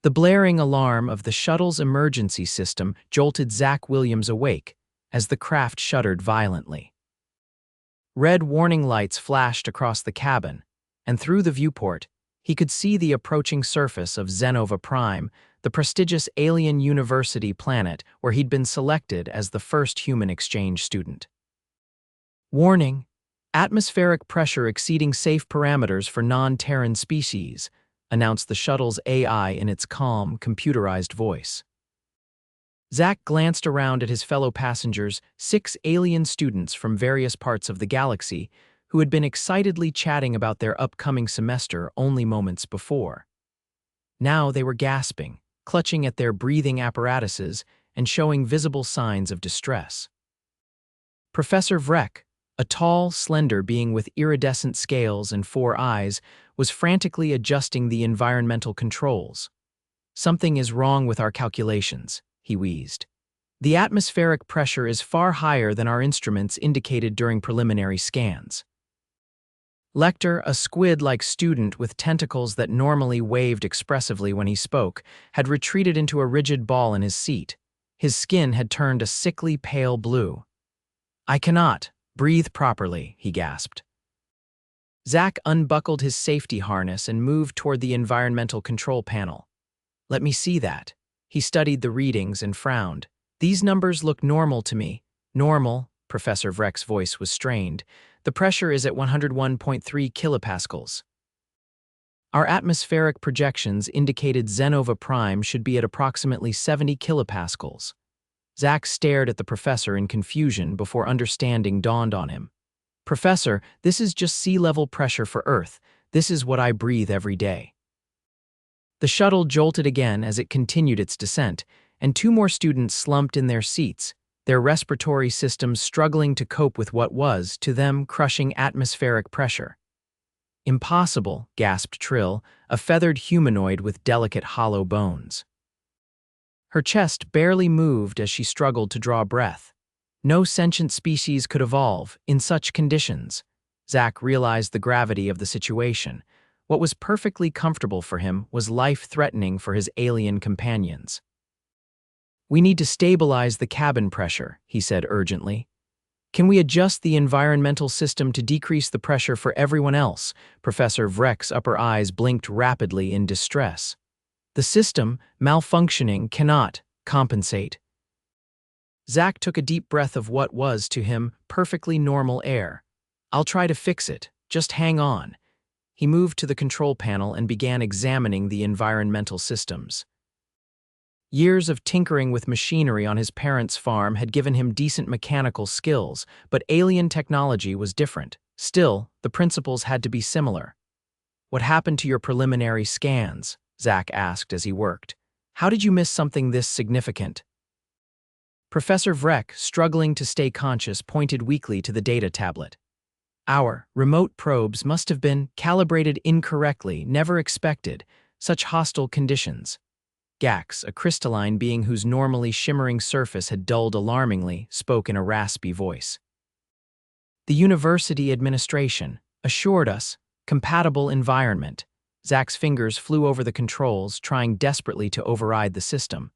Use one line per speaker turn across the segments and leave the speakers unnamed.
The blaring alarm of the shuttle's emergency system jolted Zach Williams awake as the craft shuddered violently. Red warning lights flashed across the cabin, and through the viewport, he could see the approaching surface of Xenova Prime, the prestigious alien university planet where he'd been selected as the first human exchange student. Warning: atmospheric pressure exceeding safe parameters for non-Terran species, announced the shuttle's AI in its calm, computerized voice. Zach glanced around at his fellow passengers, 6 alien students from various parts of the galaxy, who had been excitedly chatting about their upcoming semester only moments before. Now they were gasping, clutching at their breathing apparatuses, and showing visible signs of distress. Professor Vrek, a tall, slender being with iridescent scales and 4 eyes, was frantically adjusting the environmental controls. "Something is wrong with our calculations," he wheezed. "The atmospheric pressure is far higher than our instruments indicated during preliminary scans." Lecter, a squid-like student with tentacles that normally waved expressively when he spoke, had retreated into a rigid ball in his seat. His skin had turned a sickly pale blue. "I cannot breathe properly," he gasped. Zach unbuckled his safety harness and moved toward the environmental control panel. "Let me see that." He studied the readings and frowned. "These numbers look normal to me." "Normal," Professor Vrek's voice was strained. "The pressure is at 101.3 kilopascals. Our atmospheric projections indicated Xenova Prime should be at approximately 70 kilopascals." Zach stared at the professor in confusion before understanding dawned on him. "Professor, this is just sea-level pressure for Earth. This is what I breathe every day." The shuttle jolted again as it continued its descent, and 2 more students slumped in their seats, their respiratory systems struggling to cope with what was, to them, crushing atmospheric pressure. "Impossible," gasped Trill, a feathered humanoid with delicate hollow bones. Her chest barely moved as she struggled to draw breath. No sentient species could evolve in such conditions. Zach realized the gravity of the situation. What was perfectly comfortable for him was life-threatening for his alien companions. "We need to stabilize the cabin pressure," he said urgently. "Can we adjust the environmental system to decrease the pressure for everyone else?" Professor Vrek's upper eyes blinked rapidly in distress. "The system, malfunctioning, cannot compensate." Zach took a deep breath of what was, to him, perfectly normal air. "I'll try to fix it. Just hang on." He moved to the control panel and began examining the environmental systems. Years of tinkering with machinery on his parents' farm had given him decent mechanical skills, but alien technology was different. Still, the principles had to be similar. "What happened to your preliminary scans?" Zach asked as he worked. "How did you miss something this significant?" Professor Vrek, struggling to stay conscious, pointed weakly to the data tablet. "Our remote probes must have been calibrated incorrectly, never expected. Such hostile conditions." Gax, a crystalline being whose normally shimmering surface had dulled alarmingly, spoke in a raspy voice. "The university administration assured us compatible environment." Zach's fingers flew over the controls, trying desperately to override the system.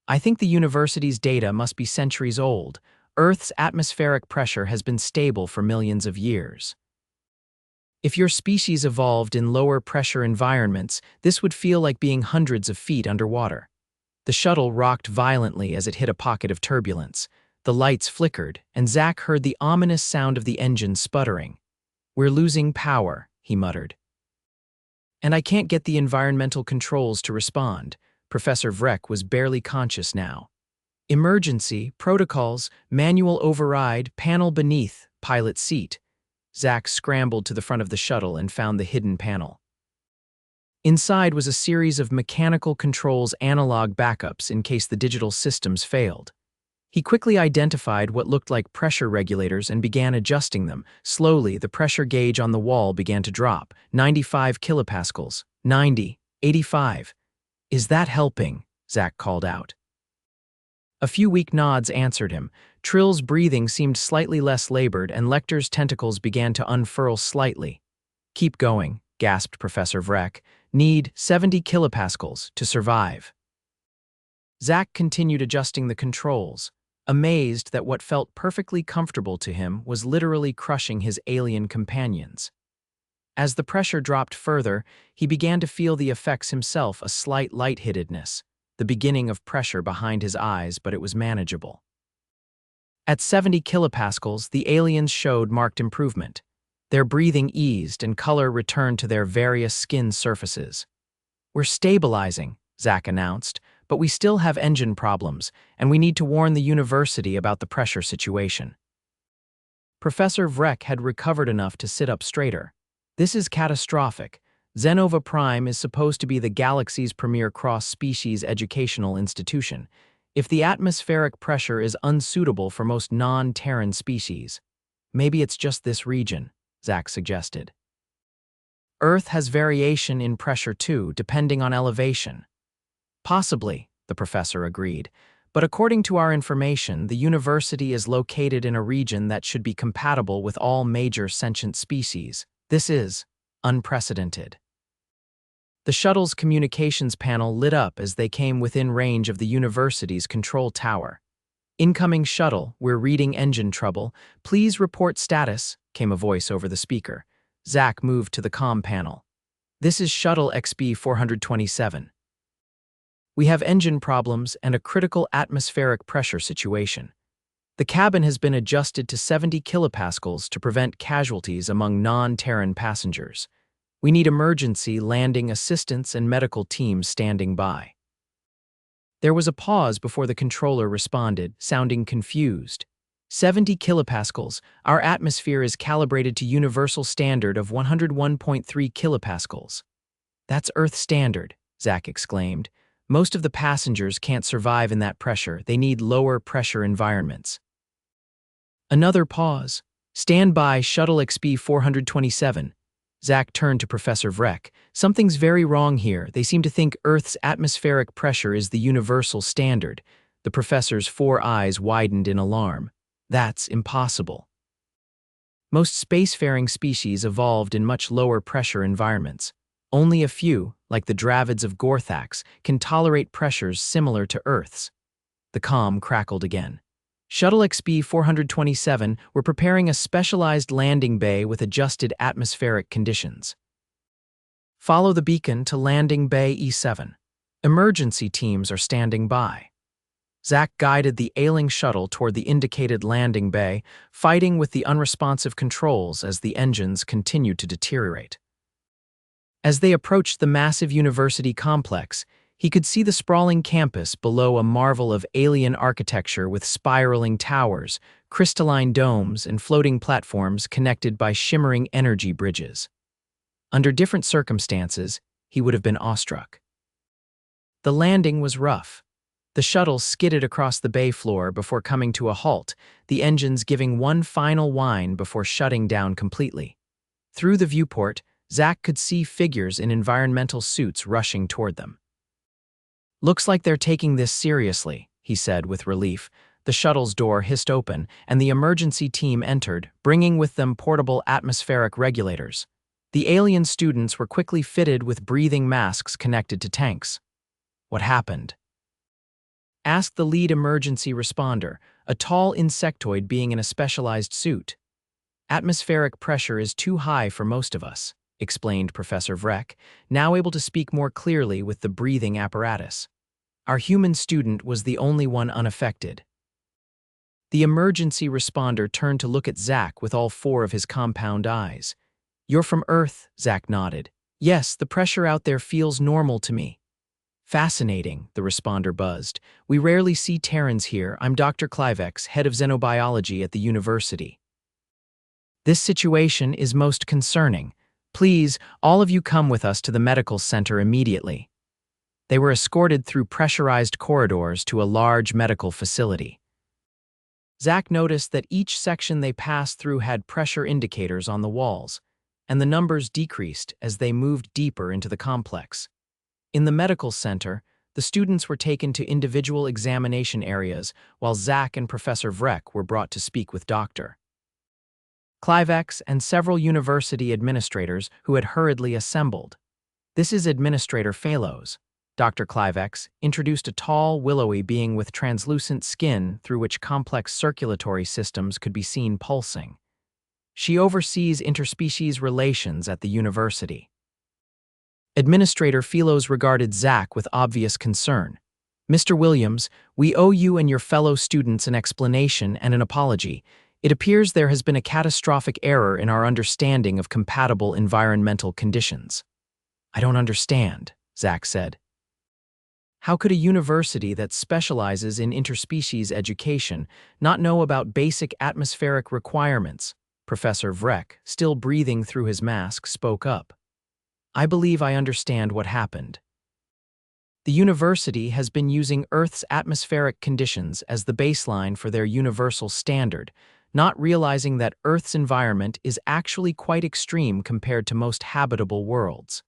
"I think the university's data must be centuries old. Earth's atmospheric pressure has been stable for millions of years. If your species evolved in lower pressure environments, this would feel like being hundreds of feet underwater." The shuttle rocked violently as it hit a pocket of turbulence. The lights flickered, and Zach heard the ominous sound of the engine sputtering. "We're losing power," he muttered. "And I can't get the environmental controls to respond." Professor Vrek was barely conscious now. "Emergency, protocols, manual override, panel beneath, pilot seat." Zach scrambled to the front of the shuttle and found the hidden panel. Inside was a series of mechanical controls analog backups in case the digital systems failed. He quickly identified what looked like pressure regulators and began adjusting them. Slowly, the pressure gauge on the wall began to drop. 95 kilopascals, 90, 85. "Is that helping?" Zach called out. A few weak nods answered him. Trill's breathing seemed slightly less labored, and Lecter's tentacles began to unfurl slightly. "Keep going," gasped Professor Vrek. Need 70 kilopascals to survive. Zach continued adjusting the controls, amazed that what felt perfectly comfortable to him was literally crushing his alien companions. As the pressure dropped further, he began to feel the effects himself, a slight lightheadedness, the beginning of pressure behind his eyes, but it was manageable. At 70 kilopascals, the aliens showed marked improvement. Their breathing eased and color returned to their various skin surfaces. "We're stabilizing," Zach announced, "but we still have engine problems, and we need to warn the university about the pressure situation." Professor Vrek had recovered enough to sit up straighter. "This is catastrophic. Xenova Prime is supposed to be the galaxy's premier cross-species educational institution. If the atmospheric pressure is unsuitable for most non-Terran species, maybe it's just this region," Zach suggested. "Earth has variation in pressure too, depending on elevation." "Possibly," the professor agreed, "but according to our information, the university is located in a region that should be compatible with all major sentient species. This is unprecedented." The shuttle's communications panel lit up as they came within range of the university's control tower. "Incoming shuttle, we're reading engine trouble. Please report status," came a voice over the speaker. Zach moved to the comm panel. "This is Shuttle XB 427. We have engine problems and a critical atmospheric pressure situation. The cabin has been adjusted to 70 kilopascals to prevent casualties among non-Terran passengers. We need emergency landing assistance and medical teams standing by." There was a pause before the controller responded, sounding confused. 70 kilopascals. Our atmosphere is calibrated to universal standard of 101.3 kilopascals. That's Earth standard, Zach exclaimed. Most of the passengers can't survive in that pressure. They need lower pressure environments. Another pause. Stand by, Shuttle XB 427. Zach turned to Professor Vrek. Something's very wrong here. They seem to think Earth's atmospheric pressure is the universal standard. The professor's four eyes widened in alarm. That's impossible. Most spacefaring species evolved in much lower pressure environments. Only a few, like the Dravids of Gorthax, can tolerate pressures similar to Earth's. The comm crackled again. Shuttle XB 427, we're preparing a specialized landing bay with adjusted atmospheric conditions. Follow the beacon to Landing Bay E7. Emergency teams are standing by. Zach guided the ailing shuttle toward the indicated landing bay, fighting with the unresponsive controls as the engines continued to deteriorate. As they approached the massive university complex, he could see the sprawling campus below, a marvel of alien architecture with spiraling towers, crystalline domes, and floating platforms connected by shimmering energy bridges. Under different circumstances, he would have been awestruck. The landing was rough. The shuttle skidded across the bay floor before coming to a halt, the engines giving one final whine before shutting down completely. Through the viewport, Zach could see figures in environmental suits rushing toward them. "Looks like they're taking this seriously," he said with relief. The shuttle's door hissed open, and the emergency team entered, bringing with them portable atmospheric regulators. The alien students were quickly fitted with breathing masks connected to tanks. "What happened?" asked the lead emergency responder, a tall insectoid being in a specialized suit. "Atmospheric pressure is too high for most of us," explained Professor Vrek, now able to speak more clearly with the breathing apparatus. "Our human student was the only one unaffected." The emergency responder turned to look at Zach with all four of his compound eyes. "You're from Earth," Zach nodded. "Yes, the pressure out there feels normal to me." "Fascinating," the responder buzzed. "We rarely see Terrans here. I'm Dr. Clivex, head of xenobiology at the university. This situation is most concerning. Please, all of you come with us to the medical center immediately." They were escorted through pressurized corridors to a large medical facility. Zach noticed that each section they passed through had pressure indicators on the walls, and the numbers decreased as they moved deeper into the complex. In the medical center, the students were taken to individual examination areas, while Zach and Professor Vrek were brought to speak with Dr. Clivex and several university administrators who had hurriedly assembled. This is Administrator Phalos. Dr. Clivex introduced a tall, willowy being with translucent skin through which complex circulatory systems could be seen pulsing. She oversees interspecies relations at the university. Administrator Phalos regarded Zach with obvious concern. Mr. Williams, we owe you and your fellow students an explanation and an apology. It appears there has been a catastrophic error in our understanding of compatible environmental conditions. I don't understand, Zach said. How could a university that specializes in interspecies education not know about basic atmospheric requirements? Professor Vrek, still breathing through his mask, spoke up. I believe I understand what happened. The university has been using Earth's atmospheric conditions as the baseline for their universal standard, not realizing that Earth's environment is actually quite extreme compared to most habitable worlds.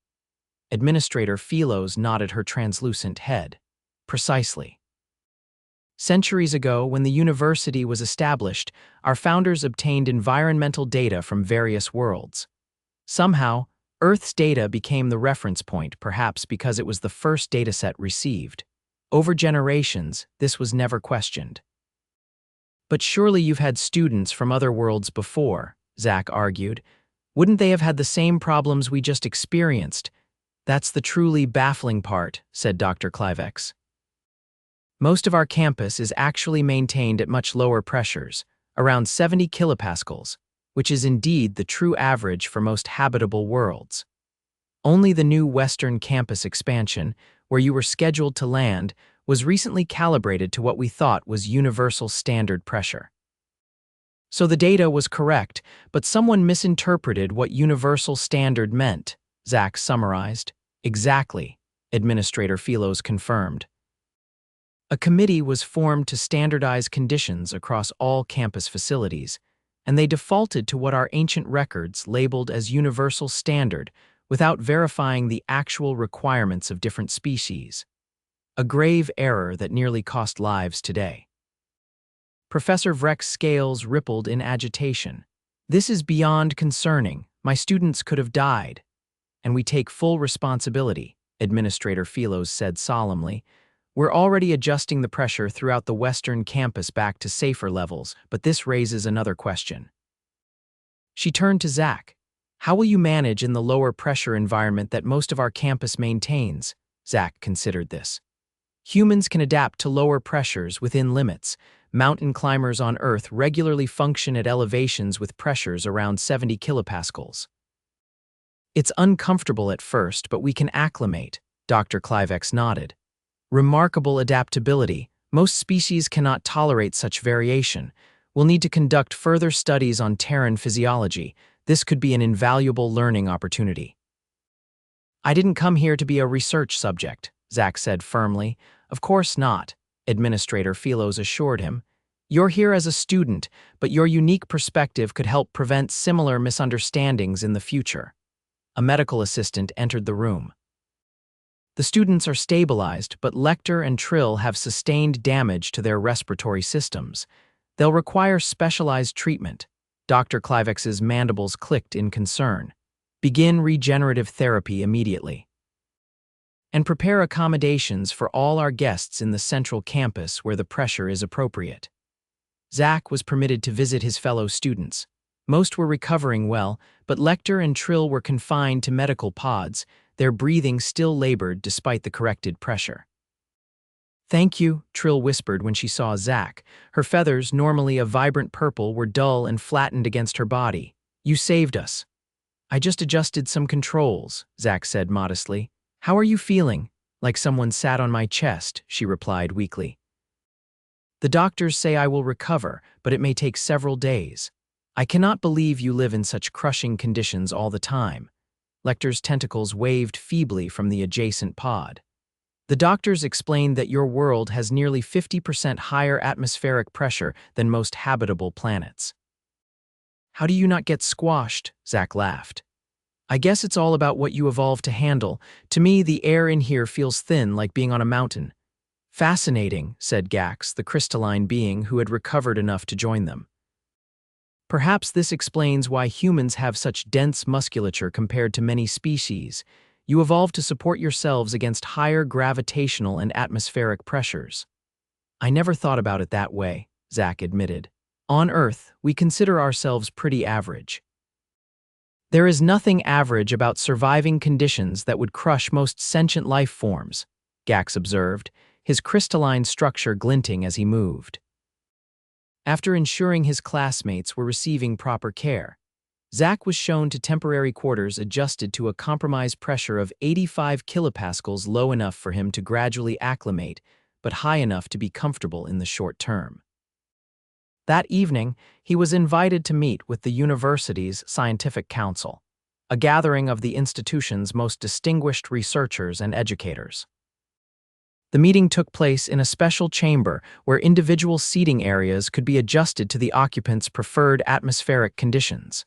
Administrator Phalos nodded her translucent head. Precisely. Centuries ago, when the university was established, our founders obtained environmental data from various worlds. Somehow, Earth's data became the reference point, perhaps because it was the first dataset received. Over generations, this was never questioned. But surely you've had students from other worlds before, Zach argued. Wouldn't they have had the same problems we just experienced? That's the truly baffling part, said Dr. Clivex. Most of our campus is actually maintained at much lower pressures, around 70 kilopascals, which is indeed the true average for most habitable worlds. Only the new Western campus expansion, where you were scheduled to land, was recently calibrated to what we thought was universal standard pressure. So the data was correct, but someone misinterpreted what universal standard meant, Zach summarized. Exactly, Administrator Phalos confirmed. A committee was formed to standardize conditions across all campus facilities, and they defaulted to what our ancient records labeled as universal standard without verifying the actual requirements of different species. A grave error that nearly cost lives today. Professor Vrek's scales rippled in agitation. This is beyond concerning. My students could have died. And we take full responsibility, Administrator Phalos said solemnly. We're already adjusting the pressure throughout the Western campus back to safer levels, but this raises another question. She turned to Zach. How will you manage in the lower pressure environment that most of our campus maintains? Zach considered this. Humans can adapt to lower pressures within limits. Mountain climbers on Earth regularly function at elevations with pressures around 70 kilopascals. It's uncomfortable at first, but we can acclimate, Dr. Clivex nodded. Remarkable adaptability. Most species cannot tolerate such variation. We'll need to conduct further studies on Terran physiology. This could be an invaluable learning opportunity. I didn't come here to be a research subject, Zach said firmly. Of course not, Administrator Phalos assured him. You're here as a student, but your unique perspective could help prevent similar misunderstandings in the future. A medical assistant entered the room. The students are stabilized, but Lecter and Trill have sustained damage to their respiratory systems. They'll require specialized treatment. Dr. Clivex's mandibles clicked in concern. Begin regenerative therapy immediately. And prepare accommodations for all our guests in the central campus where the pressure is appropriate. Zach was permitted to visit his fellow students. Most were recovering well, but Lecter and Trill were confined to medical pods, their breathing still labored despite the corrected pressure. Thank you, Trill whispered when she saw Zach. Her feathers, normally a vibrant purple, were dull and flattened against her body. You saved us. I just adjusted some controls, Zach said modestly. How are you feeling? Like someone sat on my chest, she replied weakly. The doctors say I will recover, but it may take several days. I cannot believe you live in such crushing conditions all the time. Lecter's tentacles waved feebly from the adjacent pod. The doctors explained that your world has nearly 50% higher atmospheric pressure than most habitable planets. How do you not get squashed? Zach laughed. I guess it's all about what you evolved to handle. To me, the air in here feels thin, like being on a mountain. Fascinating, said Gax, the crystalline being who had recovered enough to join them. Perhaps this explains why humans have such dense musculature compared to many species. You evolved to support yourselves against higher gravitational and atmospheric pressures. I never thought about it that way, Zach admitted. On Earth, we consider ourselves pretty average. There is nothing average about surviving conditions that would crush most sentient life forms, Gax observed, his crystalline structure glinting as he moved. After ensuring his classmates were receiving proper care, Zach was shown to temporary quarters adjusted to a compromised pressure of 85 kilopascals, low enough for him to gradually acclimate, but high enough to be comfortable in the short term. That evening, he was invited to meet with the university's scientific council, a gathering of the institution's most distinguished researchers and educators. The meeting took place in a special chamber where individual seating areas could be adjusted to the occupants' preferred atmospheric conditions.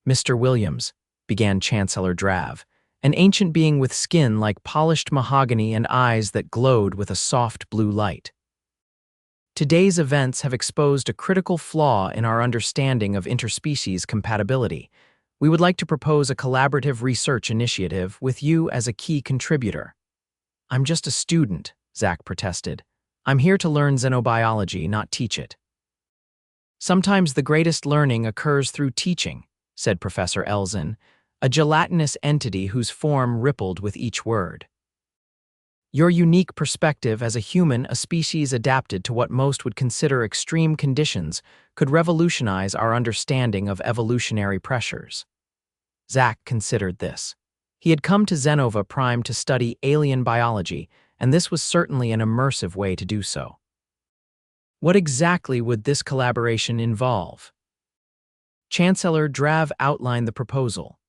"Mr. Williams," began Chancellor Drav, an ancient being with skin like polished mahogany and eyes that glowed with a soft blue light. "Today's events have exposed a critical flaw in our understanding of interspecies compatibility. We would like to propose a collaborative research initiative with you as a key contributor." "I'm just a student," Zach protested. "I'm here to learn xenobiology, not teach it." "Sometimes the greatest learning occurs through teaching," said Professor Elzen, a gelatinous entity whose form rippled with each word. "Your unique perspective as a human, a species adapted to what most would consider extreme conditions, could revolutionize our understanding of evolutionary pressures." Zach considered this. He had come to Xenova Prime to study alien biology, and this was certainly an immersive way to do so. What exactly would this collaboration involve? Chancellor Drav outlined the proposal.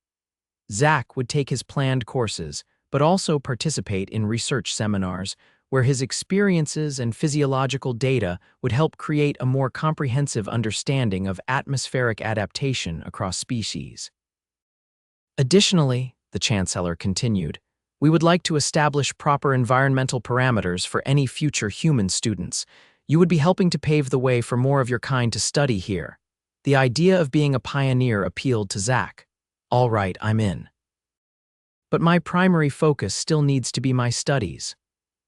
Zach would take his planned courses, but also participate in research seminars where his experiences and physiological data would help create a more comprehensive understanding of atmospheric adaptation across species. Additionally, the Chancellor continued, we would like to establish proper environmental parameters for any future human students. You would be helping to pave the way for more of your kind to study here. The idea of being a pioneer appealed to Zach. All right, I'm in. But my primary focus still needs to be my studies.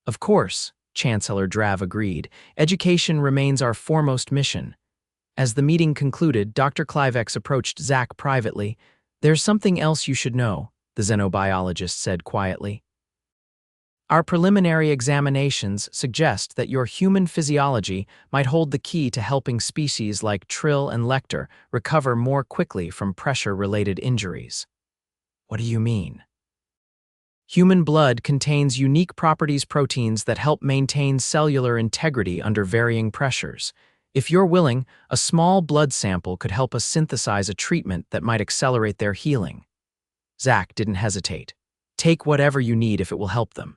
Of course, Chancellor Drav agreed. Education remains our foremost mission. As the meeting concluded, Dr. Clivex approached Zach privately. There's something else you should know, the xenobiologist said quietly. Our preliminary examinations suggest that your human physiology might hold the key to helping species like Trill and Lecter recover more quickly from pressure-related injuries. What do you mean? Human blood contains unique proteins that help maintain cellular integrity under varying pressures. If you're willing, a small blood sample could help us synthesize a treatment that might accelerate their healing. Zach didn't hesitate. Take whatever you need if it will help them.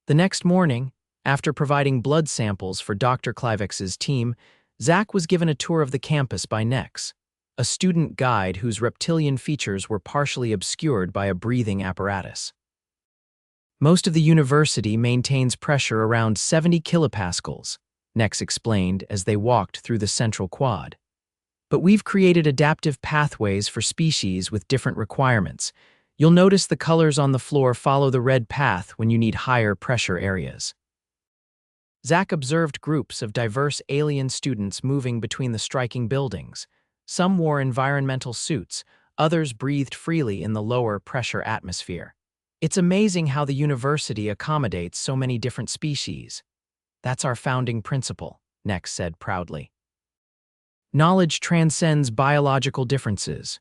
The next morning, after providing blood samples for Dr. Clivex's team, Zach was given a tour of the campus by Nex, a student guide whose reptilian features were partially obscured by a breathing apparatus. Most of the university maintains pressure around 70 kilopascals, Nex explained as they walked through the central quad. But we've created adaptive pathways for species with different requirements. You'll notice the colors on the floor follow the red path when you need higher pressure areas. Zach observed groups of diverse alien students moving between the striking buildings. Some wore environmental suits, others breathed freely in the lower pressure atmosphere. It's amazing how the university accommodates so many different species. That's our founding principle, Nex said proudly. Knowledge transcends biological differences.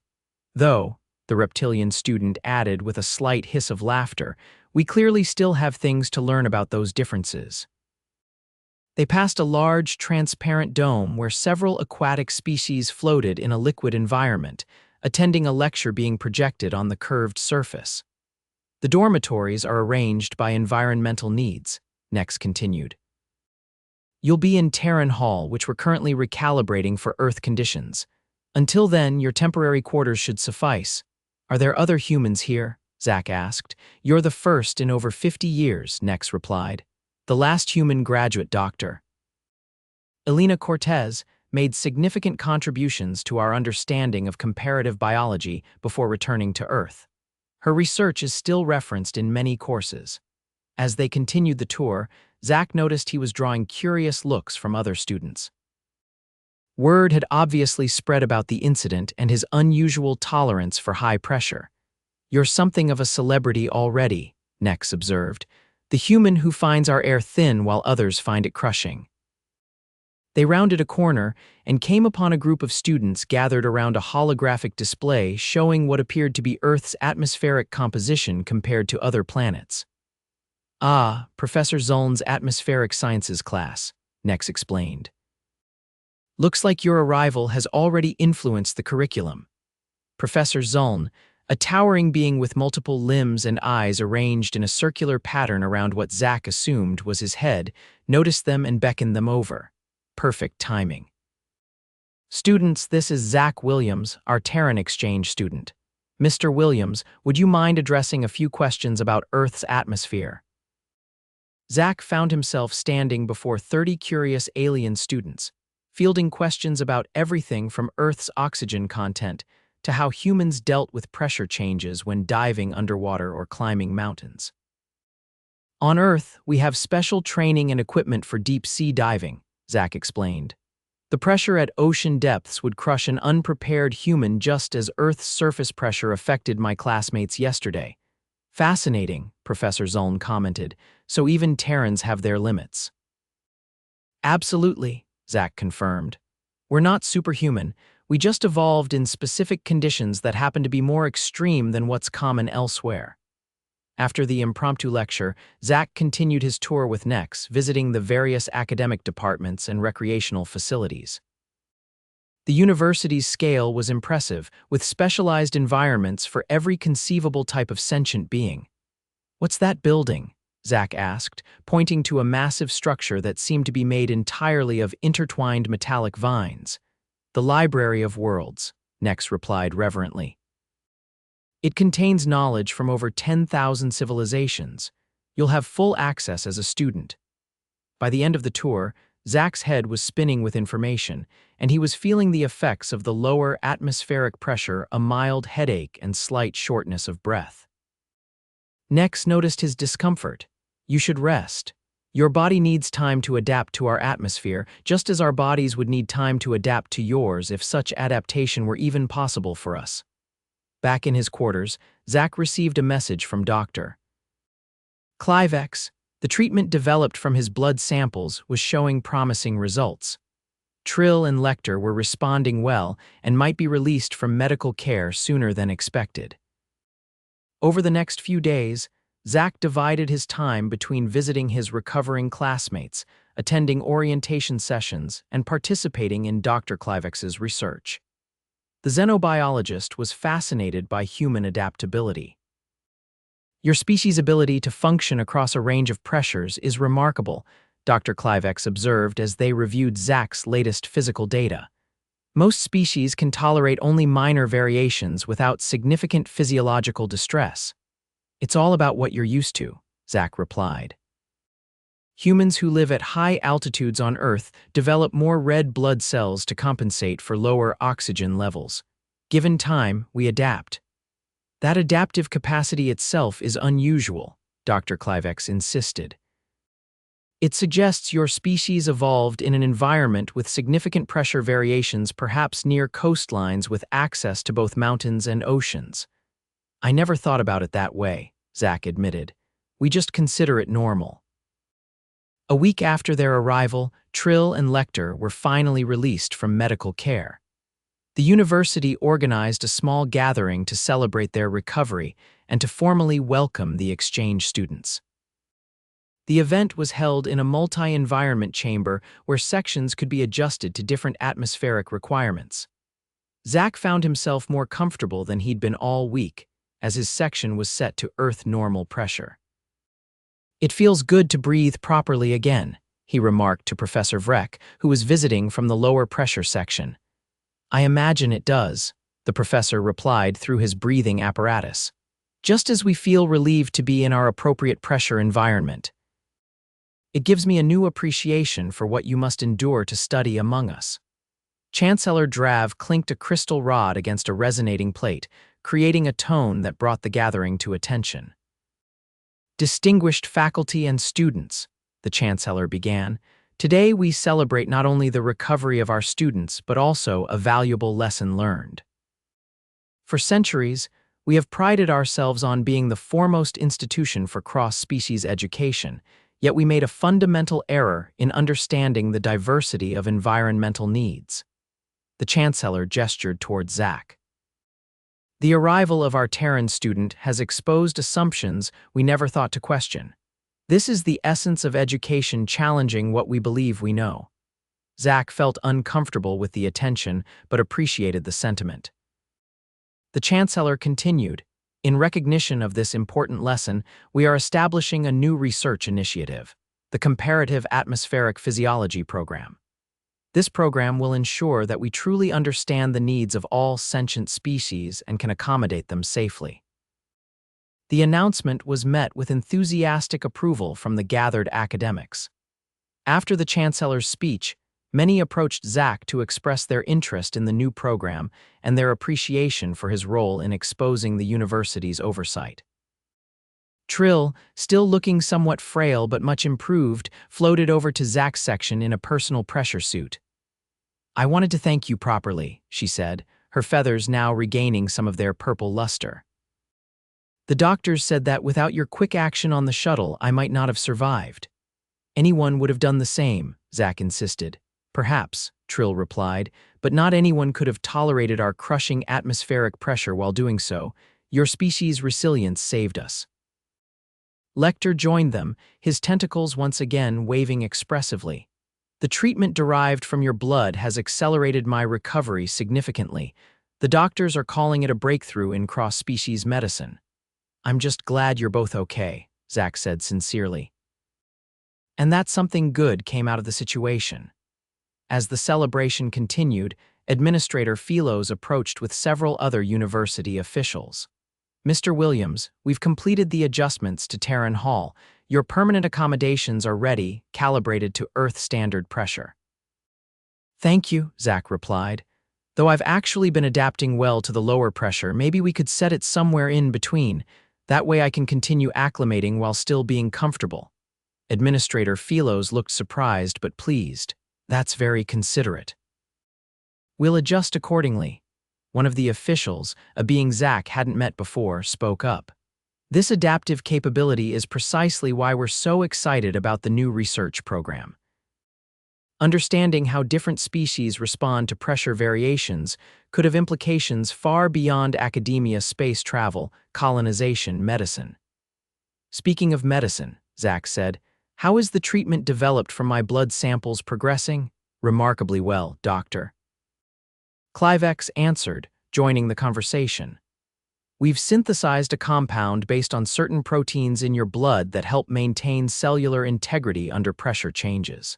Though, the reptilian student added with a slight hiss of laughter, we clearly still have things to learn about those differences. They passed a large, transparent dome where several aquatic species floated in a liquid environment, attending a lecture being projected on the curved surface. The dormitories are arranged by environmental needs, Nex continued. You'll be in Terran Hall, which we're currently recalibrating for Earth conditions. Until then, your temporary quarters should suffice. Are there other humans here? Zach asked. You're the first in over 50 years, Nex replied. The last human graduate doctor. Elena Cortez made significant contributions to our understanding of comparative biology before returning to Earth. Her research is still referenced in many courses. As they continued the tour, Zach noticed he was drawing curious looks from other students. Word had obviously spread about the incident and his unusual tolerance for high pressure. "You're something of a celebrity already," Nex observed, "the human who finds our air thin while others find it crushing." They rounded a corner and came upon a group of students gathered around a holographic display showing what appeared to be Earth's atmospheric composition compared to other planets. "Ah, Professor Zuln's atmospheric sciences class," Nex explained. "Looks like your arrival has already influenced the curriculum." Professor Zuln, a towering being with multiple limbs and eyes arranged in a circular pattern around what Zach assumed was his head, noticed them and beckoned them over. Perfect timing. "Students, this is Zach Williams, our Terran exchange student. Mr. Williams, would you mind addressing a few questions about Earth's atmosphere?" Zach found himself standing before 30 curious alien students, fielding questions about everything from Earth's oxygen content to how humans dealt with pressure changes when diving underwater or climbing mountains. "On Earth, we have special training and equipment for deep-sea diving," Zach explained. "The pressure at ocean depths would crush an unprepared human just as Earth's surface pressure affected my classmates yesterday." "Fascinating," Professor Zuln commented, "so even Terrans have their limits." "Absolutely," Zach confirmed. "We're not superhuman. We just evolved in specific conditions that happen to be more extreme than what's common elsewhere." After the impromptu lecture, Zach continued his tour with Nex, visiting the various academic departments and recreational facilities. The university's scale was impressive, with specialized environments for every conceivable type of sentient being. "What's that building?" Zach asked, pointing to a massive structure that seemed to be made entirely of intertwined metallic vines. "The Library of Worlds," Nex replied reverently. "It contains knowledge from over 10,000 civilizations. You'll have full access as a student." By the end of the tour, Zach's head was spinning with information, and he was feeling the effects of the lower atmospheric pressure, a mild headache and slight shortness of breath. Nex noticed his discomfort. "You should rest. Your body needs time to adapt to our atmosphere, just as our bodies would need time to adapt to yours if such adaptation were even possible for us." Back in his quarters, Zach received a message from Dr. Clivex. The treatment developed from his blood samples was showing promising results. Trill and Lecter were responding well and might be released from medical care sooner than expected. Over the next few days, Zach divided his time between visiting his recovering classmates, attending orientation sessions, and participating in Dr. Clivex's research. The xenobiologist was fascinated by human adaptability. "Your species' ability to function across a range of pressures is remarkable," Dr. Clivex observed as they reviewed Zach's latest physical data. "Most species can tolerate only minor variations without significant physiological distress." "It's all about what you're used to," Zach replied. "Humans who live at high altitudes on Earth develop more red blood cells to compensate for lower oxygen levels. Given time, we adapt." "That adaptive capacity itself is unusual," Dr. Clivex insisted. "It suggests your species evolved in an environment with significant pressure variations, perhaps near coastlines with access to both mountains and oceans." "I never thought about it that way," Zach admitted. "We just consider it normal." A week after their arrival, Trill and Lecter were finally released from medical care. The university organized a small gathering to celebrate their recovery and to formally welcome the exchange students. The event was held in a multi-environment chamber where sections could be adjusted to different atmospheric requirements. Zach found himself more comfortable than he'd been all week, as his section was set to Earth normal pressure. "It feels good to breathe properly again," he remarked to Professor Vrek, who was visiting from the lower pressure section. "I imagine it does," the professor replied through his breathing apparatus. "Just as we feel relieved to be in our appropriate pressure environment. It gives me a new appreciation for what you must endure to study among us." Chancellor Drav clinked a crystal rod against a resonating plate, creating a tone that brought the gathering to attention. "Distinguished faculty and students," the Chancellor began, "today we celebrate not only the recovery of our students but also a valuable lesson learned. For centuries, we have prided ourselves on being the foremost institution for cross-species education, yet we made a fundamental error in understanding the diversity of environmental needs." The Chancellor gestured towards Zach. "The arrival of our Terran student has exposed assumptions we never thought to question. This is the essence of education, challenging what we believe we know." Zach felt uncomfortable with the attention but appreciated the sentiment. The Chancellor continued, "In recognition of this important lesson, we are establishing a new research initiative, the Comparative Atmospheric Physiology Program. This program will ensure that we truly understand the needs of all sentient species and can accommodate them safely." The announcement was met with enthusiastic approval from the gathered academics. After the Chancellor's speech, many approached Zach to express their interest in the new program and their appreciation for his role in exposing the university's oversight. Trill, still looking somewhat frail but much improved, floated over to Zach's section in a personal pressure suit. "I wanted to thank you properly," she said, her feathers now regaining some of their purple luster. "The doctors said that without your quick action on the shuttle, I might not have survived." "Anyone would have done the same," Zach insisted. "Perhaps," Trill replied, "but not anyone could have tolerated our crushing atmospheric pressure while doing so. Your species' resilience saved us." Lecter joined them, his tentacles once again waving expressively. "The treatment derived from your blood has accelerated my recovery significantly. The doctors are calling it a breakthrough in cross-species medicine." "I'm just glad you're both okay," Zach said sincerely. And that something good came out of the situation. As the celebration continued, Administrator Philos approached with several other university officials. "Mr. Williams, we've completed the adjustments to Terran Hall. Your permanent accommodations are ready, calibrated to Earth standard pressure." "Thank you," Zach replied. "Though I've actually been adapting well to the lower pressure, maybe we could set it somewhere in between. That way I can continue acclimating while still being comfortable." Administrator Philos looked surprised but pleased. "That's very considerate." "We'll adjust accordingly." One of the officials, a being Zach hadn't met before, spoke up. "This adaptive capability is precisely why we're so excited about the new research program. Understanding how different species respond to pressure variations could have implications far beyond academia, space travel, colonization, medicine." "Speaking of medicine," Zach said, "how is the treatment developed from my blood samples progressing?" "Remarkably well, Doctor." Clivex answered, joining the conversation. "We've synthesized a compound based on certain proteins in your blood that help maintain cellular integrity under pressure changes.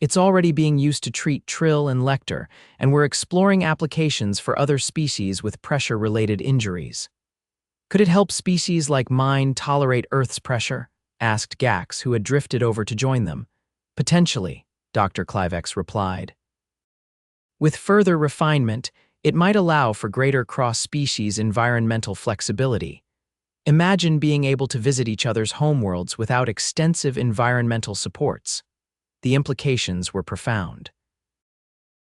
It's already being used to treat Trill and Lecter, and we're exploring applications for other species with pressure-related injuries." "Could it help species like mine tolerate Earth's pressure?" asked Gax, who had drifted over to join them. "Potentially," Dr. Clivex replied. "With further refinement, it might allow for greater cross-species environmental flexibility. Imagine being able to visit each other's homeworlds without extensive environmental supports." The implications were profound.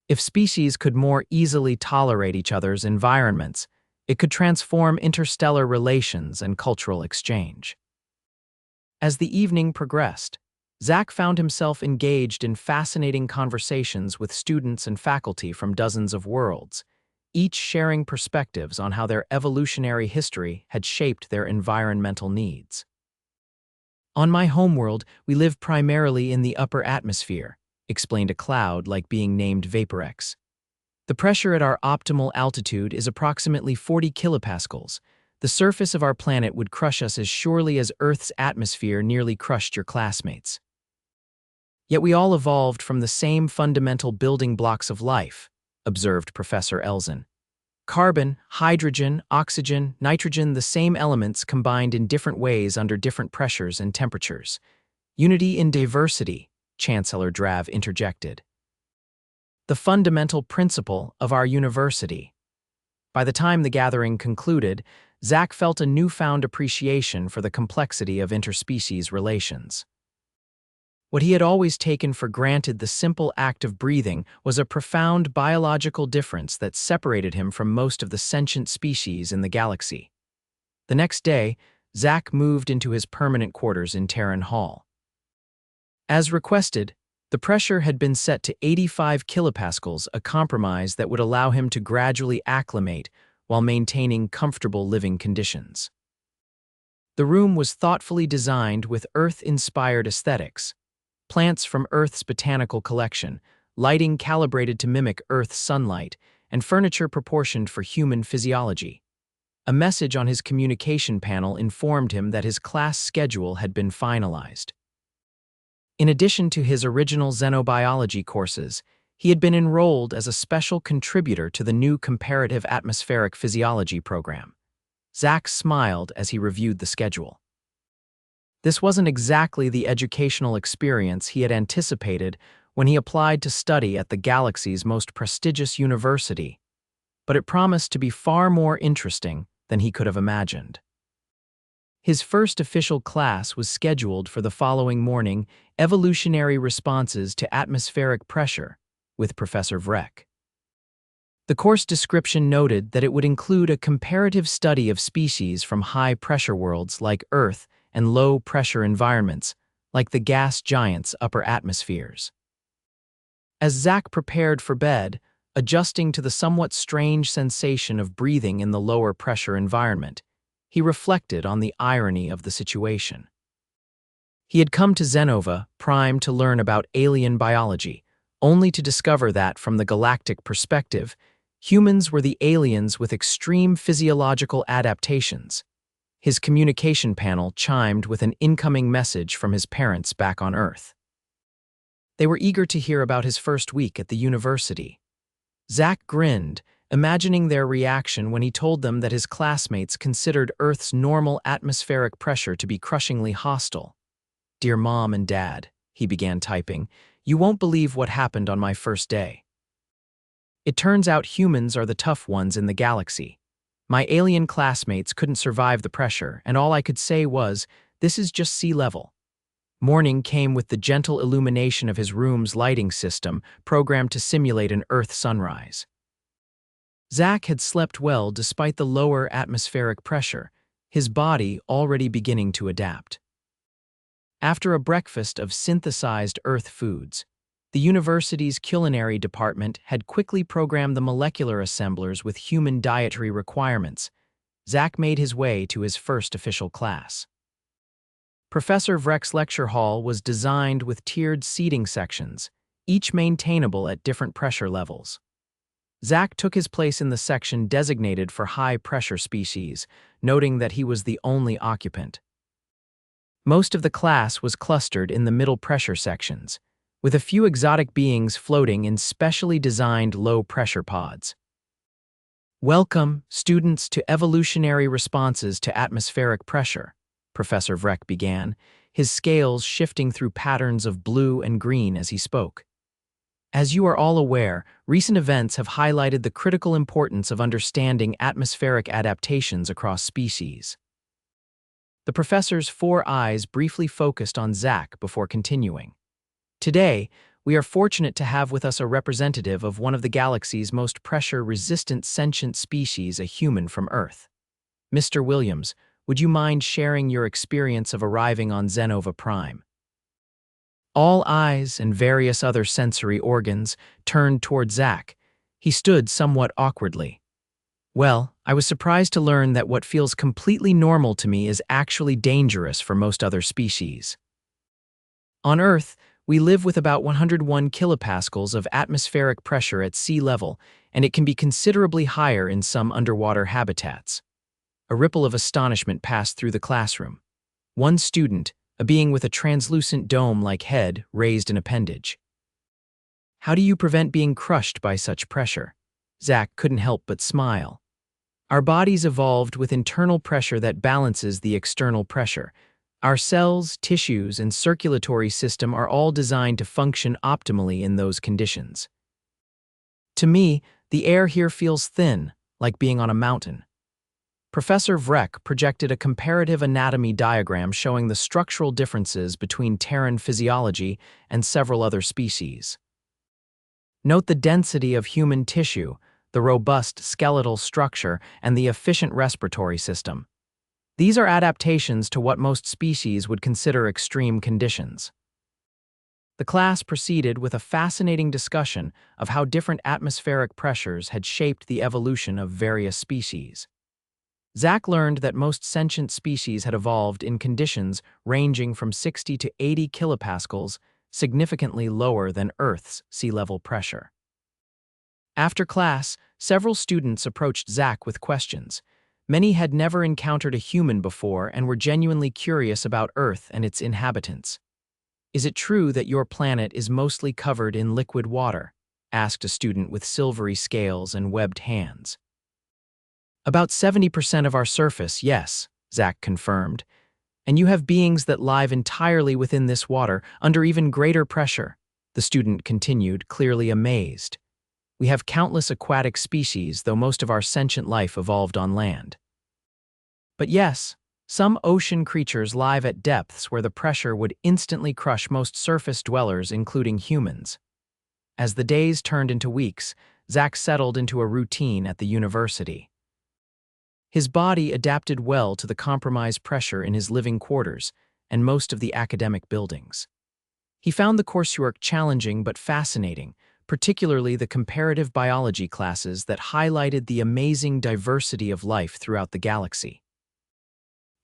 If species could more easily tolerate each other's environments, it could transform interstellar relations and cultural exchange. As the evening progressed, Zach found himself engaged in fascinating conversations with students and faculty from dozens of worlds, each sharing perspectives on how their evolutionary history had shaped their environmental needs. "On my homeworld, we live primarily in the upper atmosphere," explained a cloud like being named Vaporex. "The pressure at our optimal altitude is approximately 40 kilopascals. The surface of our planet would crush us as surely as Earth's atmosphere nearly crushed your classmates. Yet we all evolved from the same fundamental building blocks of life," observed Professor Elzen. "Carbon, hydrogen, oxygen, nitrogen, the same elements combined in different ways under different pressures and temperatures. Unity in diversity," Chancellor Drav interjected. "The fundamental principle of our university." By the time the gathering concluded, Zach felt a newfound appreciation for the complexity of interspecies relations. What he had always taken for granted, the simple act of breathing, was a profound biological difference that separated him from most of the sentient species in the galaxy. The next day, Zach moved into his permanent quarters in Terran Hall. As requested, the pressure had been set to 85 kilopascals, a compromise that would allow him to gradually acclimate while maintaining comfortable living conditions. The room was thoughtfully designed with Earth-inspired aesthetics: plants from Earth's botanical collection, lighting calibrated to mimic Earth's sunlight, and furniture proportioned for human physiology. A message on his communication panel informed him that his class schedule had been finalized. In addition to his original xenobiology courses, he had been enrolled as a special contributor to the new comparative atmospheric physiology program. Zach smiled as he reviewed the schedule. This wasn't exactly the educational experience he had anticipated when he applied to study at the galaxy's most prestigious university, but it promised to be far more interesting than he could have imagined. His first official class was scheduled for the following morning: Evolutionary Responses to Atmospheric Pressure, with Professor Vrek. The course description noted that it would include a comparative study of species from high-pressure worlds like Earth and low-pressure environments like the gas giants' upper atmospheres. As Zach prepared for bed, adjusting to the somewhat strange sensation of breathing in the lower-pressure environment, he reflected on the irony of the situation. He had come to Xenova Prime to learn about alien biology, only to discover that, from the galactic perspective, humans were the aliens with extreme physiological adaptations. His communication panel chimed with an incoming message from his parents back on Earth. They were eager to hear about his first week at the university. Zach grinned, imagining their reaction when he told them that his classmates considered Earth's normal atmospheric pressure to be crushingly hostile. "Dear Mom and Dad," he began typing, "you won't believe what happened on my first day. It turns out humans are the tough ones in the galaxy. My alien classmates couldn't survive the pressure, and all I could say was, 'This is just sea level.'" Morning came with the gentle illumination of his room's lighting system, programmed to simulate an Earth sunrise. Zach had slept well despite the lower atmospheric pressure, his body already beginning to adapt. After a breakfast of synthesized Earth foods, the university's culinary department had quickly programmed the molecular assemblers with human dietary requirements. Zach made his way to his first official class. Professor Vrek's lecture hall was designed with tiered seating sections, each maintainable at different pressure levels. Zach took his place in the section designated for high-pressure species, noting that he was the only occupant. Most of the class was clustered in the middle pressure sections, with a few exotic beings floating in specially designed low-pressure pods. "Welcome, students, to Evolutionary Responses to Atmospheric Pressure," Professor Vrek began, his scales shifting through patterns of blue and green as he spoke. "As you are all aware, recent events have highlighted the critical importance of understanding atmospheric adaptations across species." The professor's 4 eyes briefly focused on Zach before continuing. "Today, we are fortunate to have with us a representative of one of the galaxy's most pressure-resistant sentient species, a human from Earth. Mr. Williams, would you mind sharing your experience of arriving on Xenova Prime?" All eyes and various other sensory organs turned toward Zach. He stood somewhat awkwardly. "Well, I was surprised to learn that what feels completely normal to me is actually dangerous for most other species. On Earth, we live with about 101 kilopascals of atmospheric pressure at sea level, and it can be considerably higher in some underwater habitats." A ripple of astonishment passed through the classroom. One student, a being with a translucent dome-like head, raised an appendage. "How do you prevent being crushed by such pressure?" Zach couldn't help but smile. "Our bodies evolved with internal pressure that balances the external pressure. Our cells, tissues, and circulatory system are all designed to function optimally in those conditions. To me, the air here feels thin, like being on a mountain. Professor Vrek projected a comparative anatomy diagram showing the structural differences between Terran physiology and several other species. Note the density of human tissue, the robust skeletal structure, and the efficient respiratory system. These are adaptations to what most species would consider extreme conditions. The class proceeded with a fascinating discussion of how different atmospheric pressures had shaped the evolution of various species. Zach learned that most sentient species had evolved in conditions ranging from 60 to 80 kilopascals, significantly lower than Earth's sea level pressure. After class, several students approached Zach with questions. Many had never encountered a human before and were genuinely curious about Earth and its inhabitants. "Is it true that your planet is mostly covered in liquid water?" asked a student with silvery scales and webbed hands. "About 70% of our surface, yes," Zach confirmed. "And you have beings that live entirely within this water, under even greater pressure," the student continued, clearly amazed. "We have countless aquatic species, though most of our sentient life evolved on land. But yes, some ocean creatures live at depths where the pressure would instantly crush most surface dwellers, including humans." As the days turned into weeks, Zach settled into a routine at the university. His body adapted well to the compromised pressure in his living quarters and most of the academic buildings. He found the coursework challenging but fascinating, particularly the comparative biology classes that highlighted the amazing diversity of life throughout the galaxy.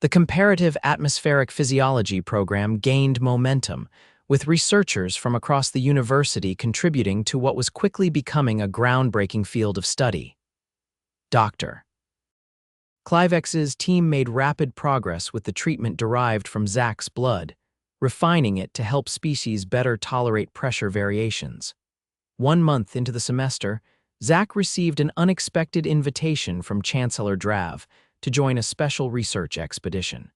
The comparative atmospheric physiology program gained momentum, with researchers from across the university contributing to what was quickly becoming a groundbreaking field of study. Dr. Clivex's team made rapid progress with the treatment derived from Zach's blood, refining it to help species better tolerate pressure variations. 1 month into the semester, Zach received an unexpected invitation from Chancellor Drav to join a special research expedition.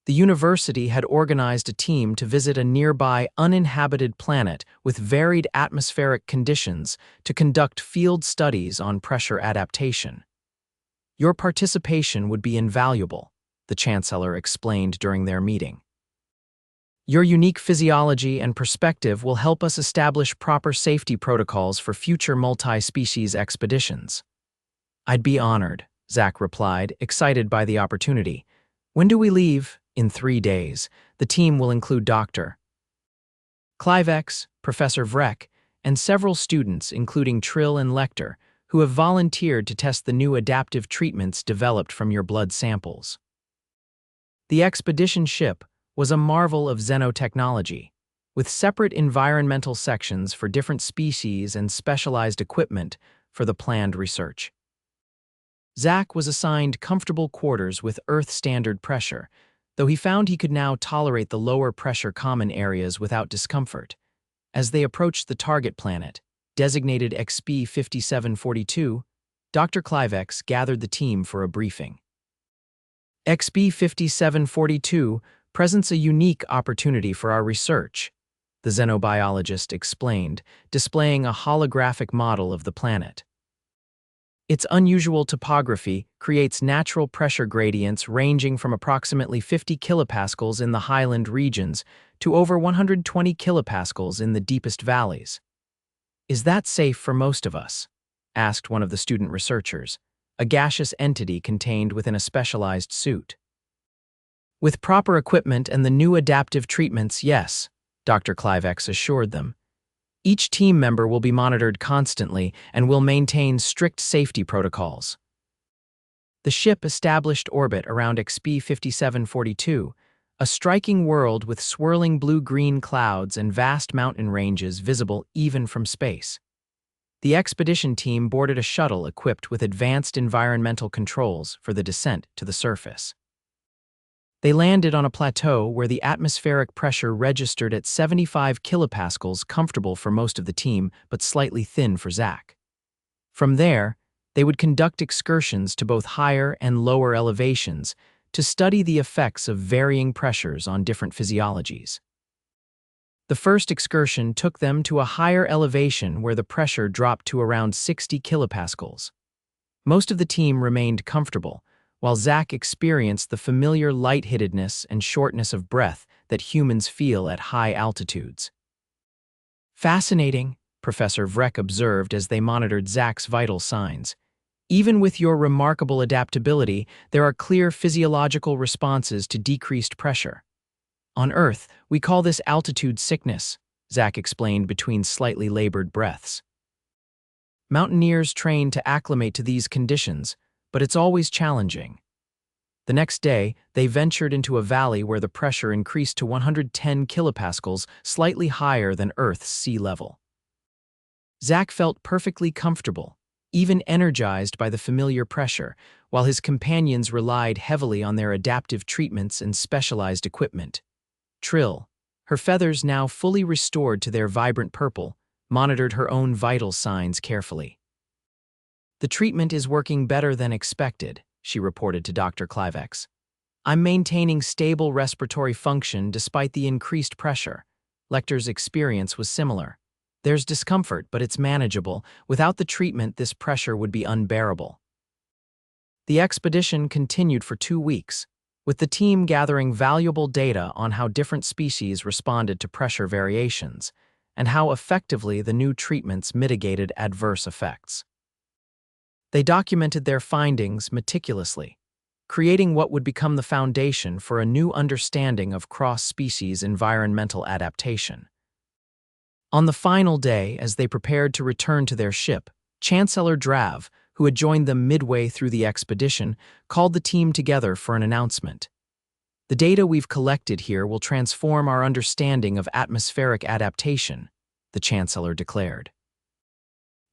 The university had organized a team to visit a nearby uninhabited planet with varied atmospheric conditions to conduct field studies on pressure adaptation. "Your participation would be invaluable," the Chancellor explained during their meeting. "Your unique physiology and perspective will help us establish proper safety protocols for future multi-species expeditions." "I'd be honored," Zach replied, excited by the opportunity. "When do we leave?" "In 3 days. The team will include Dr. Clivex, Professor Vrek, and several students, including Trill and Lecter, who have volunteered to test the new adaptive treatments developed from your blood samples." The expedition ship was a marvel of xenotechnology, with separate environmental sections for different species and specialized equipment for the planned research. Zach was assigned comfortable quarters with Earth-standard pressure, though he found he could now tolerate the lower-pressure common areas without discomfort. As they approached the target planet, designated XP 5742, Dr. Clivex gathered the team for a briefing. "XP 5742 presents a unique opportunity for our research," the xenobiologist explained, displaying a holographic model of the planet. "Its unusual topography creates natural pressure gradients ranging from approximately 50 kilopascals in the highland regions to over 120 kilopascals in the deepest valleys." "Is that safe for most of us?" asked one of the student researchers, a gaseous entity contained within a specialized suit. "With proper equipment and the new adaptive treatments, yes," Dr. Clivex assured them. "Each team member will be monitored constantly and will maintain strict safety protocols." The ship established orbit around XP 5742, a striking world with swirling blue-green clouds and vast mountain ranges visible even from space. The expedition team boarded a shuttle equipped with advanced environmental controls for the descent to the surface. They landed on a plateau where the atmospheric pressure registered at 75 kilopascals, comfortable for most of the team, but slightly thin for Zach. From there, they would conduct excursions to both higher and lower elevations to study the effects of varying pressures on different physiologies. The first excursion took them to a higher elevation where the pressure dropped to around 60 kilopascals. Most of the team remained comfortable, while Zach experienced the familiar lightheadedness and shortness of breath that humans feel at high altitudes. "Fascinating," Professor Vrek observed as they monitored Zach's vital signs. "Even with your remarkable adaptability, there are clear physiological responses to decreased pressure. On Earth, we call this altitude sickness," Zach explained between slightly labored breaths. "Mountaineers train to acclimate to these conditions, but it's always challenging." The next day, they ventured into a valley where the pressure increased to 110 kilopascals, slightly higher than Earth's sea level. Zach felt perfectly comfortable, even energized by the familiar pressure, while his companions relied heavily on their adaptive treatments and specialized equipment. Trill, her feathers now fully restored to their vibrant purple, monitored her own vital signs carefully. "The treatment is working better than expected," she reported to Dr. Clivex. "I'm maintaining stable respiratory function despite the increased pressure." Lecter's experience was similar. "There's discomfort, but it's manageable. Without the treatment, this pressure would be unbearable." The expedition continued for 2 weeks, with the team gathering valuable data on how different species responded to pressure variations and how effectively the new treatments mitigated adverse effects. They documented their findings meticulously, creating what would become the foundation for a new understanding of cross-species environmental adaptation. On the final day, as they prepared to return to their ship, Chancellor Drav, who had joined them midway through the expedition, called the team together for an announcement. "The data we've collected here will transform our understanding of atmospheric adaptation," the Chancellor declared.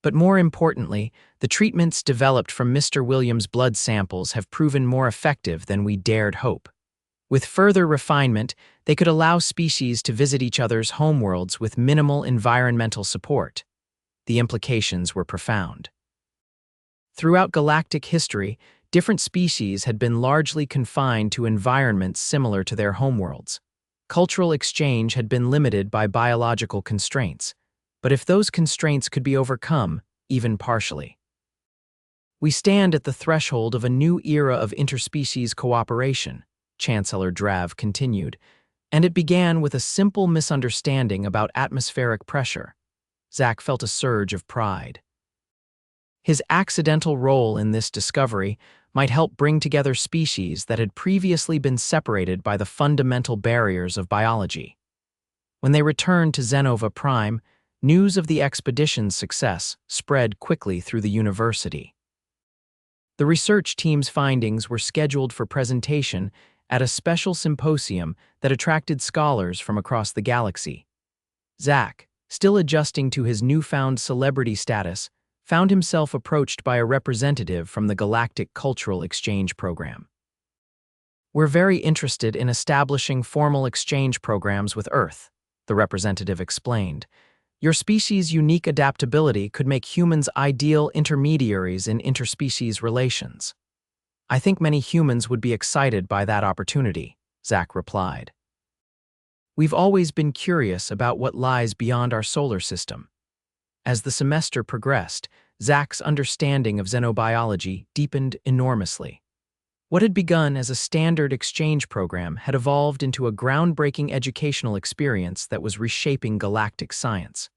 "But more importantly, the treatments developed from Mr. Williams' blood samples have proven more effective than we dared hope. With further refinement, they could allow species to visit each other's homeworlds with minimal environmental support." The implications were profound. Throughout galactic history, different species had been largely confined to environments similar to their homeworlds. Cultural exchange had been limited by biological constraints, but if those constraints could be overcome, even partially. "We stand at the threshold of a new era of interspecies cooperation," Chancellor Drav continued, "and it began with a simple misunderstanding about atmospheric pressure." Zach felt a surge of pride. His accidental role in this discovery might help bring together species that had previously been separated by the fundamental barriers of biology. When they returned to Xenova Prime, news of the expedition's success spread quickly through the university. The research team's findings were scheduled for presentation at a special symposium that attracted scholars from across the galaxy. Zach, still adjusting to his newfound celebrity status, found himself approached by a representative from the Galactic Cultural Exchange Program. "We're very interested in establishing formal exchange programs with Earth," the representative explained. "Your species' unique adaptability could make humans ideal intermediaries in interspecies relations." "I think many humans would be excited by that opportunity," Zach replied. "We've always been curious about what lies beyond our solar system." As the semester progressed, Zach's understanding of xenobiology deepened enormously. What had begun as a standard exchange program had evolved into a groundbreaking educational experience that was reshaping galactic science.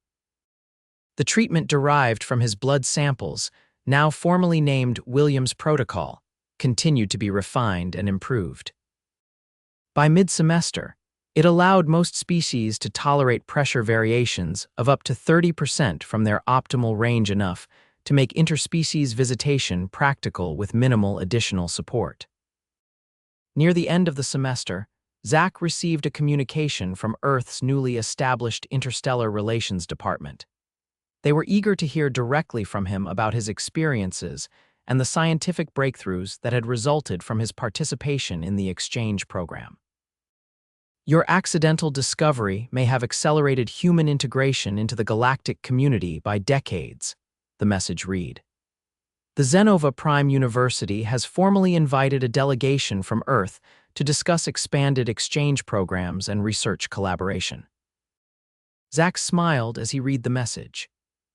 The treatment derived from his blood samples, now formally named Williams Protocol, continued to be refined and improved. By mid-semester, it allowed most species to tolerate pressure variations of up to 30% from their optimal range, enough to make interspecies visitation practical with minimal additional support. Near the end of the semester, Zach received a communication from Earth's newly established Interstellar Relations Department. They were eager to hear directly from him about his experiences and the scientific breakthroughs that had resulted from his participation in the exchange program. "Your accidental discovery may have accelerated human integration into the galactic community by decades," the message read. "The Xenova Prime University has formally invited a delegation from Earth to discuss expanded exchange programs and research collaboration." Zach smiled as he read the message.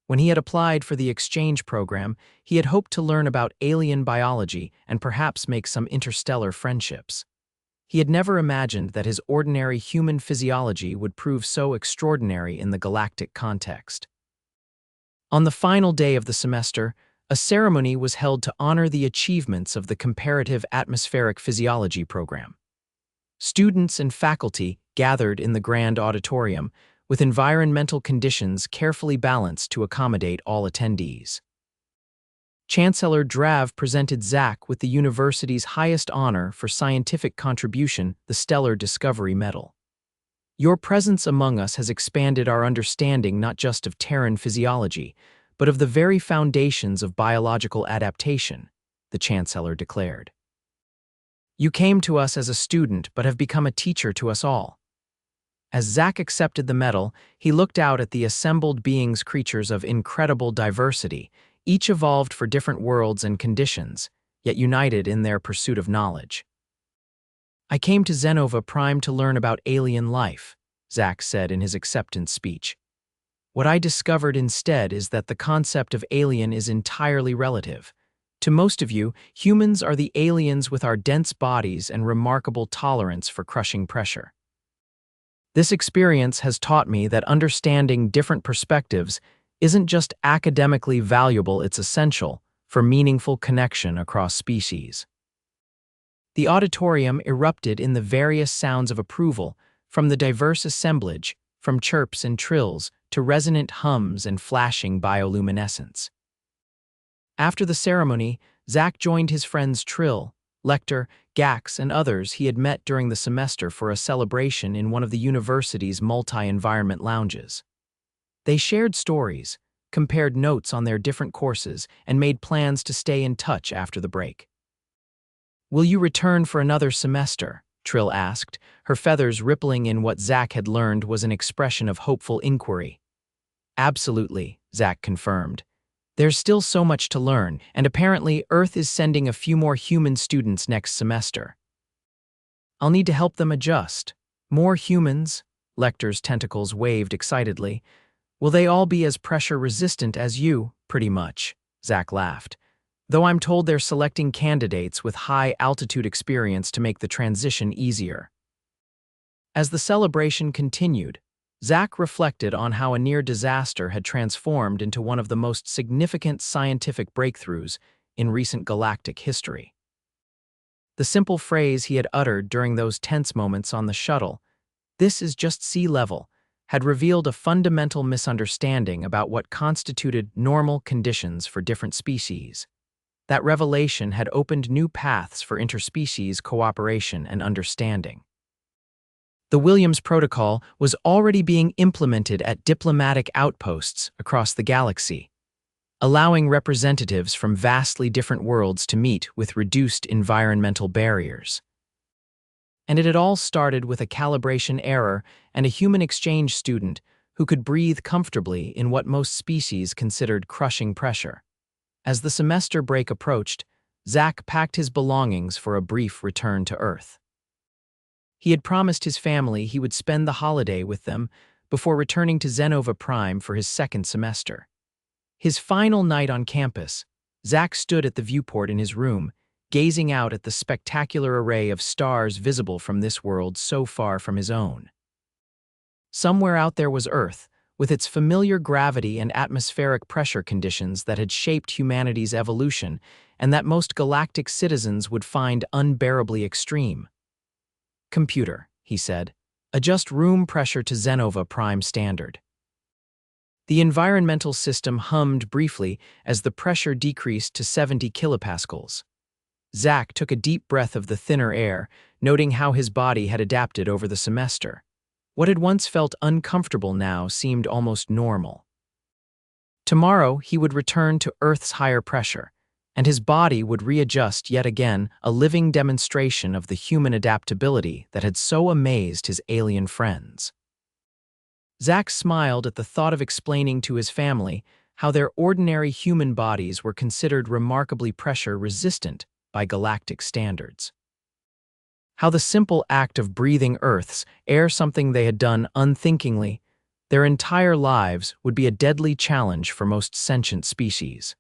When he had applied for the exchange program, he had hoped to learn about alien biology and perhaps make some interstellar friendships. He had never imagined that his ordinary human physiology would prove so extraordinary in the galactic context. On the final day of the semester, a ceremony was held to honor the achievements of the comparative atmospheric physiology program. Students and faculty gathered in the grand auditorium, with environmental conditions carefully balanced to accommodate all attendees. Chancellor Drav presented Zach with the university's highest honor for scientific contribution, the Stellar Discovery Medal. Your presence among us has expanded our understanding not just of Terran physiology, but of the very foundations of biological adaptation, the Chancellor declared. You came to us as a student but have become a teacher to us all. As Zach accepted the medal, he looked out at the assembled beings, creatures of incredible diversity, each evolved for different worlds and conditions, yet united in their pursuit of knowledge. I came to Xenova Prime to learn about alien life, Zach said in his acceptance speech. What I discovered instead is that the concept of alien is entirely relative. To most of you, humans are the aliens with our dense bodies and remarkable tolerance for crushing pressure. This experience has taught me that understanding different perspectives isn't just academically valuable, it's essential for meaningful connection across species. The auditorium erupted in the various sounds of approval, from the diverse assemblage, from chirps and trills to resonant hums and flashing bioluminescence. After the ceremony, Zach joined his friends Trill, Lecter, Gax, and others he had met during the semester for a celebration in one of the university's multi-environment lounges. They shared stories, compared notes on their different courses, and made plans to stay in touch after the break. Will you return for another semester? Trill asked, her feathers rippling in what Zach had learned was an expression of hopeful inquiry. Absolutely, Zach confirmed. There's still so much to learn, and apparently Earth is sending a few more human students next semester. I'll need to help them adjust. More humans? Lecter's tentacles waved excitedly. Will they all be as pressure-resistant as you? Pretty much, Zach laughed. Though I'm told they're selecting candidates with high-altitude experience to make the transition easier. As the celebration continued, Zach reflected on how a near disaster had transformed into one of the most significant scientific breakthroughs in recent galactic history. The simple phrase he had uttered during those tense moments on the shuttle, "This is just sea level," had revealed a fundamental misunderstanding about what constituted normal conditions for different species. That revelation had opened new paths for interspecies cooperation and understanding. The Williams Protocol was already being implemented at diplomatic outposts across the galaxy, allowing representatives from vastly different worlds to meet with reduced environmental barriers. And it had all started with a calibration error and a human exchange student who could breathe comfortably in what most species considered crushing pressure. As the semester break approached, Zach packed his belongings for a brief return to Earth. He had promised his family he would spend the holiday with them before returning to Xenova Prime for his second semester. His final night on campus, Zach stood at the viewport in his room, gazing out at the spectacular array of stars visible from this world so far from his own. Somewhere out there was Earth, with its familiar gravity and atmospheric pressure conditions that had shaped humanity's evolution and that most galactic citizens would find unbearably extreme. Computer, he said, adjust room pressure to Xenova Prime standard. The environmental system hummed briefly as the pressure decreased to 70 kilopascals. Zach took a deep breath of the thinner air, noting how his body had adapted over the semester. What had once felt uncomfortable now seemed almost normal. Tomorrow he would return to Earth's higher pressure, and his body would readjust yet again, a living demonstration of the human adaptability that had so amazed his alien friends. Zach smiled at the thought of explaining to his family how their ordinary human bodies were considered remarkably pressure-resistant by galactic standards. How the simple act of breathing Earth's air, something they had done unthinkingly, Their entire lives would be a deadly challenge for most sentient species.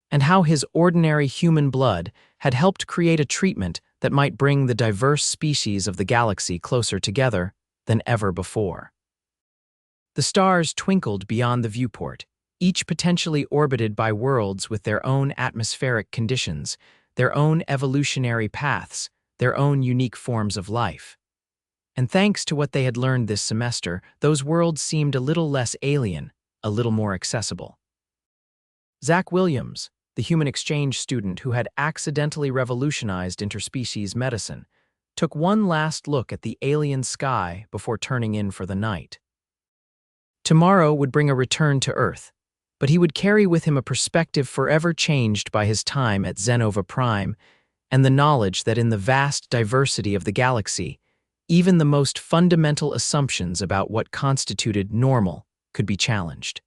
And how his ordinary human blood had helped create a treatment that might bring the diverse species of the galaxy closer together than ever before. The stars twinkled beyond the viewport, each potentially orbited by worlds with their own atmospheric conditions, their own evolutionary paths, their own unique forms of life. And thanks to what they had learned this semester, those worlds seemed a little less alien, a little more accessible. Zach Williams, the human exchange student who had accidentally revolutionized interspecies medicine, took one last look at the alien sky before turning in for the night. Tomorrow would bring a return to Earth, but he would carry with him a perspective forever changed by his time at Xenova Prime and the knowledge that in the vast diversity of the galaxy, even the most fundamental assumptions about what constituted normal could be challenged.